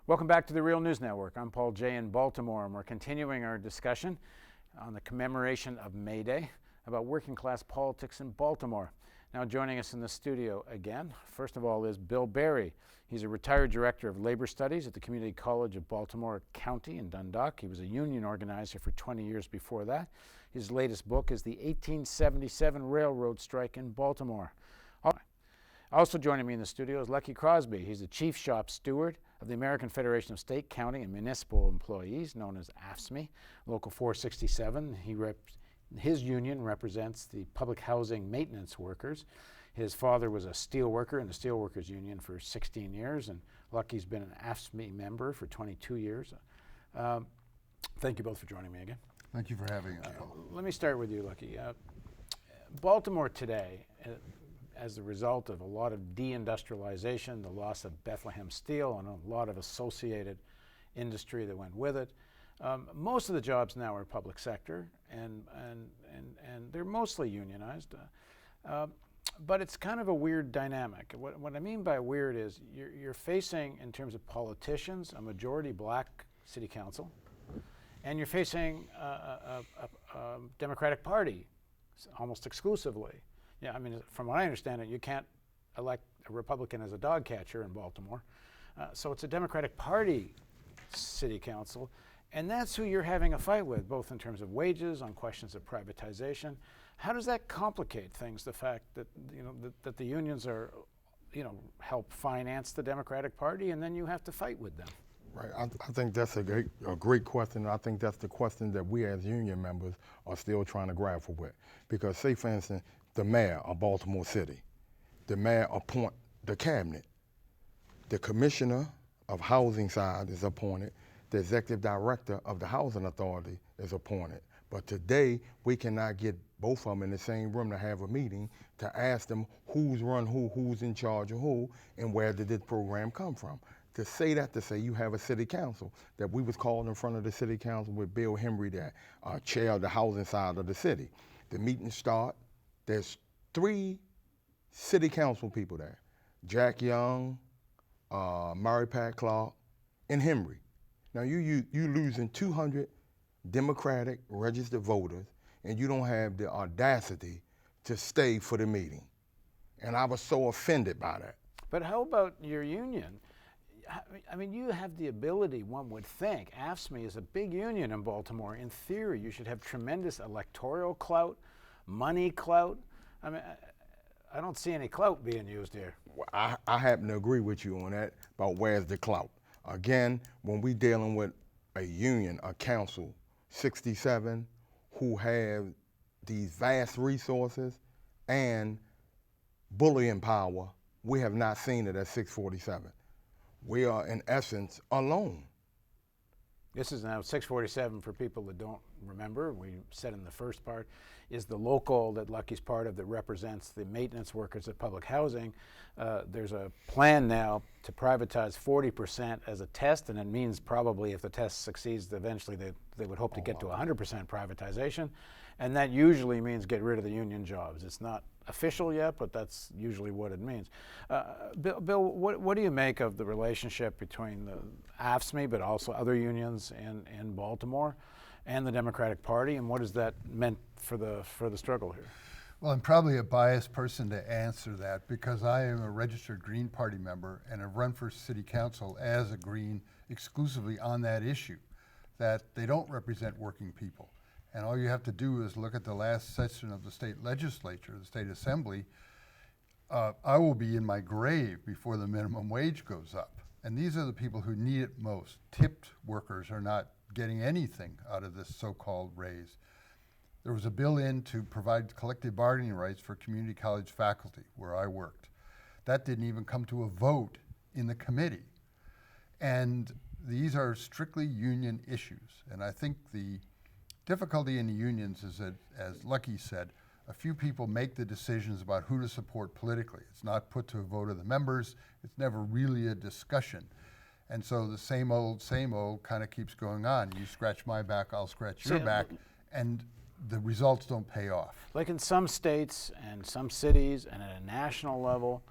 Welcome back to the Real News Network. I'm Paul Jay in Baltimore, and we're continuing our discussion on the commemoration of May Day about working class politics in Baltimore. Now joining us in the studio again, first of all, is Bill Berry. He's a retired director of labor studies at the Community College of Baltimore County in Dundalk. He was a union organizer for 20 years before that. His latest book is the 1877 Railroad Strike in Baltimore. Also joining me in the studio is Lucky Crosby. He's the chief shop steward of the American Federation of State, County, and Municipal Employees, known as AFSCME Local 467. His union represents the public housing maintenance workers. His father was a steel worker in the Steelworkers Union for 16 years, and Lucky's been an AFSCME member for 22 years. Thank you both for joining me again. Thank you for having us. Let me start with you, Lucky. Baltimore today, as a result of a lot of deindustrialization, the loss of Bethlehem Steel, and a lot of associated industry that went with it. Most of the jobs now are public sector, and they're mostly unionized. But it's kind of a weird dynamic. What I mean by weird is you're facing, in terms of politicians, a majority black city council, and you're facing a Democratic Party almost exclusively. Yeah, I mean, from what I understand it, you can't elect a Republican as a dog catcher in Baltimore. So it's a Democratic Party city council, and that's who you're having a fight with, both in terms of wages, on questions of privatization. How does that complicate things, the fact that, that the unions are, help finance the Democratic Party, and then you have to fight with them? Right, I think that's a great question. I think that's the question that we as union members are still trying to grapple with. Because say, for instance, the mayor of Baltimore City, the mayor appoint the cabinet, the commissioner of housing side is appointed, the executive director of the housing authority is appointed. But today, we cannot get both of them in the same room to have a meeting to ask them who's run who, who's in charge of who, and where did this program come from. To say you have a city council, that we was called in front of the city council with Bill Henry, that chair of the housing side of the city. The meeting start, there's 3 city council people there, Jack Young, Mary Pat Clark, and Henry. Now you losing 200 Democratic registered voters, and you don't have the audacity to stay for the meeting. And I was so offended by that. But how about your union? I mean, you have the ability, one would think. AFSCME is a big union in Baltimore. In theory, you should have tremendous electoral clout, money clout. I mean, I don't see any clout being used here. Well, I happen to agree with you on that, but where's the clout? Again, when we dealing with a union, a council, 67, who have these vast resources and bullying power, we have not seen it at 647. We are, in essence, alone. This is now 647 for people that don't remember. We said in the first part, is the local that Lucky's part of that represents the maintenance workers at public housing. There's a plan now to privatize 40% as a test, and it means probably if the test succeeds, eventually they would hope to get to 100% privatization. And that usually means get rid of the union jobs. It's not official yet, but that's usually what it means. Bill, what do you make of the relationship between the AFSCME, but also other unions in Baltimore, and the Democratic Party, and what has that meant for the struggle here? Well, I'm probably a biased person to answer that because I am a registered Green Party member and have run for city council as a Green exclusively on that issue, that they don't represent working people. And all you have to do is look at the last session of the state legislature, the state assembly. I will be in my grave before the minimum wage goes up. And these are the people who need it most. Tipped workers are not getting anything out of this so-called raise. There was a bill in to provide collective bargaining rights for community college faculty, where I worked. That didn't even come to a vote in the committee. And these are strictly union issues. And I think the difficulty in the unions is that, as Lucky said, a few people make the decisions about who to support politically. It's not put to a vote of the members. It's never really a discussion. And so the same old kind of keeps going on. You scratch my back, I'll scratch your back, and the results don't pay off. Like in some states and some cities and at a national level,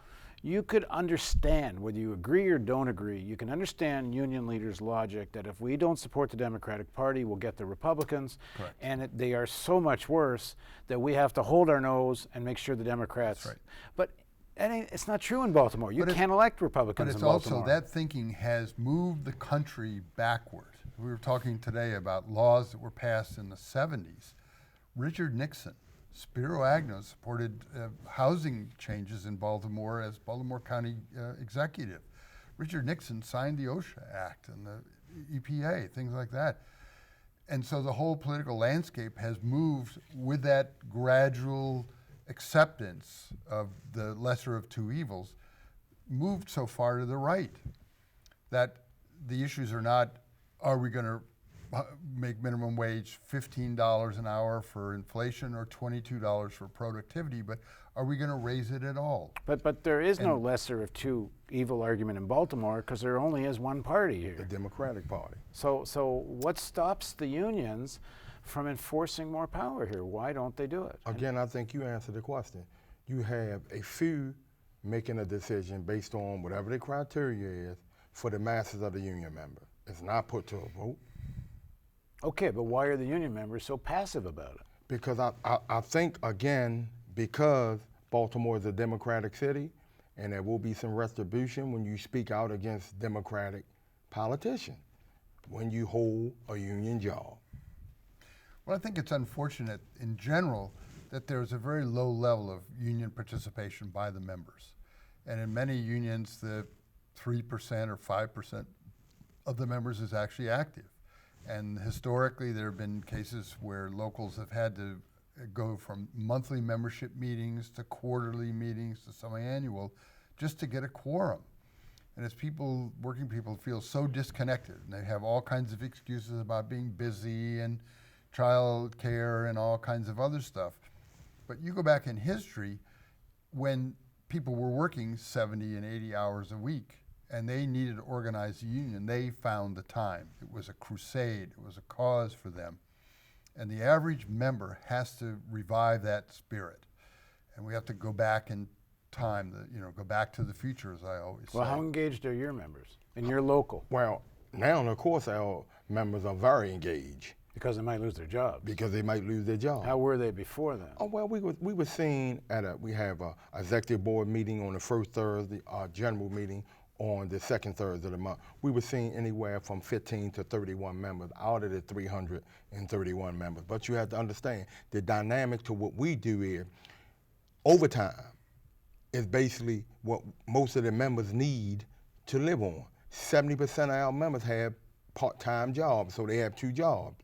you could understand, whether you agree or don't agree, you can understand union leaders' logic that if we don't support the Democratic Party, we'll get the Republicans. Correct. And they are so much worse that we have to hold our nose and make sure the Democrats. That's right. But it's not true in Baltimore. You can't elect Republicans in But it's Baltimore. also, that thinking has moved the country backward. We were talking today about laws that were passed in the 70s. Richard Nixon, Spiro Agnew supported housing changes in Baltimore as Baltimore County executive. Richard Nixon signed the OSHA Act and the EPA, things like that. And so the whole political landscape has moved with that gradual acceptance of the lesser of two evils, moved so far to the right that the issues are not, are we going to make minimum wage $15 an hour for inflation or $22 for productivity, but are we going to raise it at all? But there is no lesser of two evil argument in Baltimore because there only is one party here. The Democratic Party. So what stops the unions from enforcing more power here? Why don't they do it? Again, I think you answered the question. You have a few making a decision based on whatever the criteria is for the masses of the union member. It's not put to a vote. Okay, but why are the union members so passive about it? Because I think, again, because Baltimore is a Democratic city, and there will be some retribution when you speak out against Democratic politicians, when you hold a union job. Well, I think it's unfortunate in general that there's a very low level of union participation by the members. And in many unions, the 3% or 5% of the members is actually active. And historically, there have been cases where locals have had to go from monthly membership meetings to quarterly meetings to semi-annual just to get a quorum. And as people, working people, feel so disconnected, and they have all kinds of excuses about being busy and child care and all kinds of other stuff. But you go back in history when people were working 70 and 80 hours a week and they needed to organize a union, they found the time. It was a crusade, it was a cause for them. And the average member has to revive that spirit. And we have to go back in time, go back to the future, as I always say. Well, how engaged are your members in your local? Well, now, of course, our members are very engaged. Because they might lose their jobs. Because they might lose their job. How were they before then? Oh, well, we were seeing we have a executive board meeting on the first Thursday, our general meeting on the second Thursday of the month. We were seeing anywhere from 15 to 31 members out of the 331 members. But you have to understand, the dynamic to what we do is, overtime is basically what most of the members need to live on. 70% of our members have part-time jobs, so they have 2 jobs.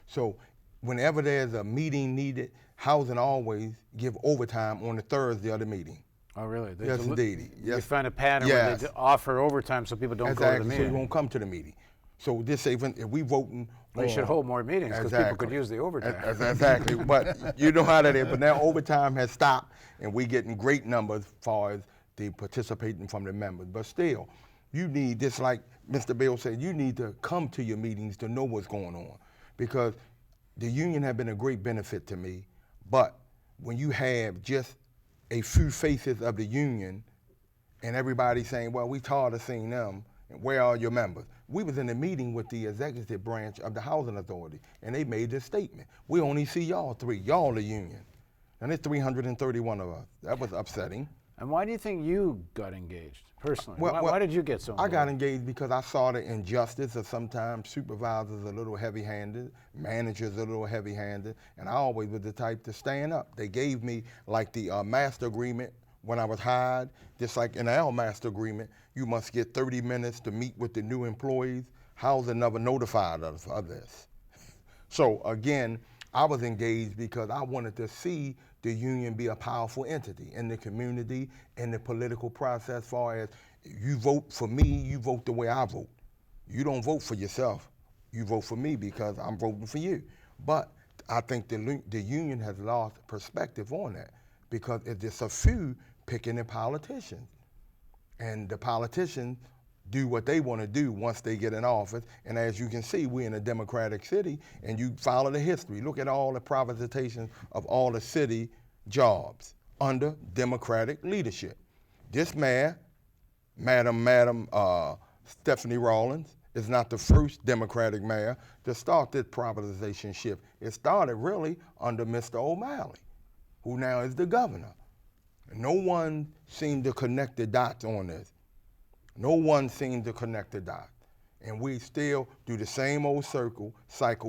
So whenever there's a meeting needed, housing always give overtime on the Thursday of the meeting. Oh, really? Yes, indeed. You Yes. find a pattern where they offer overtime so people don't go to the Exactly, so meeting. you won't come to the meeting. So this even if we voting They should hold more meetings because people could use the overtime. Exactly, but you know how that is. But now overtime has stopped, and we're getting great numbers as far as the participating from the members. But still, you need, just like Mr. Bill said, you need to come to your meetings to know what's going on. Because the union have been a great benefit to me, but when you have just a few faces of the union and everybody saying, well, we tired of seeing them, and where are your members? We was in a meeting with the executive branch of the Housing Authority, and they made this statement. We only see y'all 3, y'all the union. And there's 331 of us. That was upsetting. And why do you think you got engaged personally? Well, why did you get so involved? I got engaged because I saw the injustice of sometimes supervisors a little heavy-handed, managers a little heavy-handed, and I always was the type to stand up. They gave me like the master agreement when I was hired, just like in our master agreement, you must get 30 minutes to meet with the new employees. Housing never notified us of this. So again, I was engaged because I wanted to see the union be a powerful entity in the community, in the political process, as far as you vote for me, you vote the way I vote. You don't vote for yourself, you vote for me because I'm voting for you. But I think the union has lost perspective on that because it's just a few picking the politicians. And the politicians do what they want to do once they get in office. And as you can see, we're in a democratic city, and you follow the history. Look at all the privatization of all the city jobs under democratic leadership. This mayor, Madam Stephanie Rawlins, is not the first Democratic mayor to start this privatization shift. It started really under Mr. O'Malley, who now is the governor. No one seemed to connect the dots on this. No one seemed to connect the dots. And we still do the same old cycle.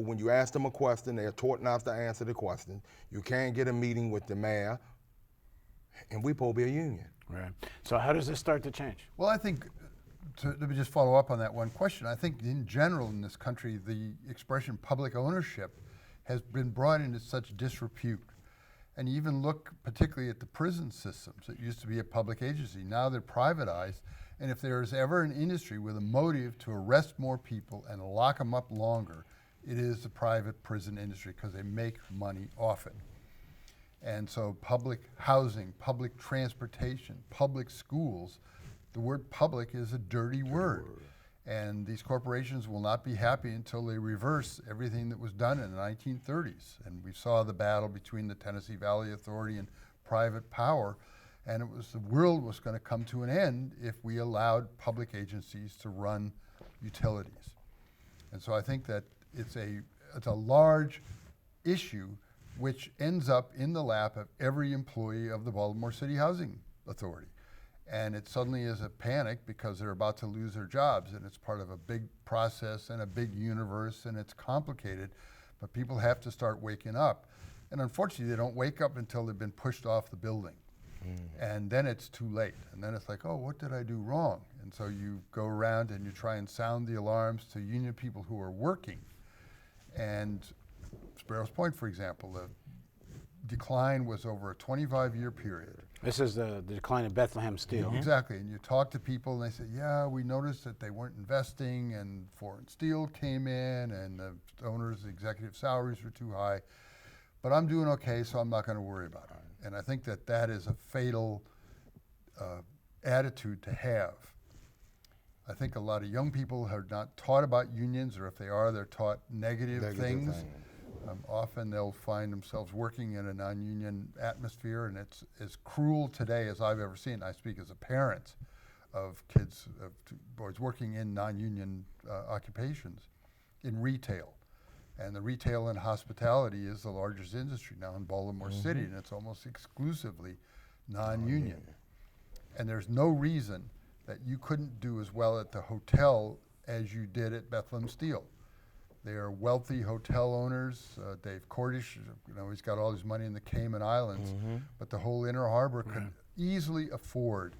When you ask them a question, they're taught not to answer the question. You can't get a meeting with the mayor, and we supposed to be a union. Right. So how does this start to change? Well, I think, let me just follow up on that one question. I think in general in this country, the expression public ownership has been brought into such disrepute. And you even look particularly at the prison systems. It used to be a public agency. Now they're privatized. And if there is ever an industry with a motive to arrest more people and lock them up longer, it is the private prison industry, because they make money off it. And so public housing, public transportation, public schools, the word public is a dirty word. And these corporations will not be happy until they reverse everything that was done in the 1930s. And we saw the battle between the Tennessee Valley Authority and private power. And it was, the world was going to come to an end if we allowed public agencies to run utilities. And so I think that it's a large issue which ends up in the lap of every employee of the Baltimore City Housing Authority. And it suddenly is a panic because they're about to lose their jobs, and it's part of a big process and a big universe, and it's complicated, but people have to start waking up. And unfortunately, they don't wake up until they've been pushed off the building. And then it's too late. And then it's like, oh, what did I do wrong? And so you go around and you try and sound the alarms to union people who are working. And Sparrows Point, for example, the decline was over a 25-year period. This is the decline of Bethlehem Steel. Exactly, and you talk to people and they say, yeah, we noticed that they weren't investing and foreign steel came in and the owners' executive salaries were too high, but I'm doing okay, so I'm not going to worry about it. And I think that that is a fatal attitude to have. I think a lot of young people are not taught about unions, or if they are, they're taught negative things. Often they'll find themselves working in a non-union atmosphere, and it's as cruel today as I've ever seen. I speak as a parent of kids, of boys working in non-union occupations, in retail. And the retail and hospitality is the largest industry now in Baltimore City, and it's almost exclusively non-union. And there's no reason that you couldn't do as well at the hotel as you did at Bethlehem Steel. They are wealthy hotel owners. Dave Cordish, you know, he's got all his money in the Cayman Islands, but the whole Inner Harbor could easily afford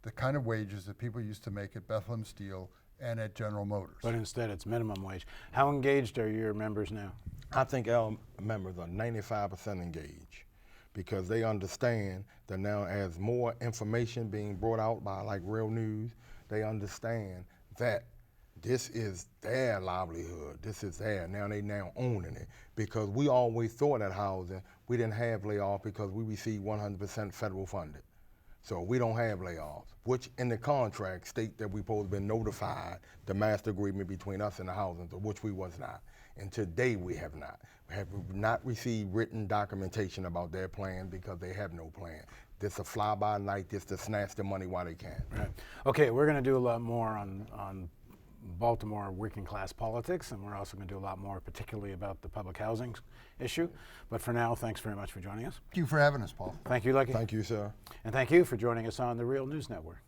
the kind of wages that people used to make at Bethlehem Steel and at General Motors. But instead it's minimum wage. How engaged are your members now? I think our members are 95% engaged, because they understand that now, as more information being brought out by like Real News, they understand that this is their livelihood. This is their, now they now owning it. Because we always thought at housing, we didn't have layoff because we received 100% federal funded. So we don't have layoffs, which in the contract state that we supposed to be notified the master agreement between us and the housing, which we was not. And today we have not. We have not received written documentation about their plan because they have no plan. This a fly by night, just to snatch the money while they can. Right. Okay, we're going to do a lot more on Baltimore working class politics, and we're also going to do a lot more particularly about the public housing issue. But for now, thanks very much for joining us. Thank you for having us, Paul. Thank you, Lucky. Thank you, sir. And thank you for joining us on the Real News Network.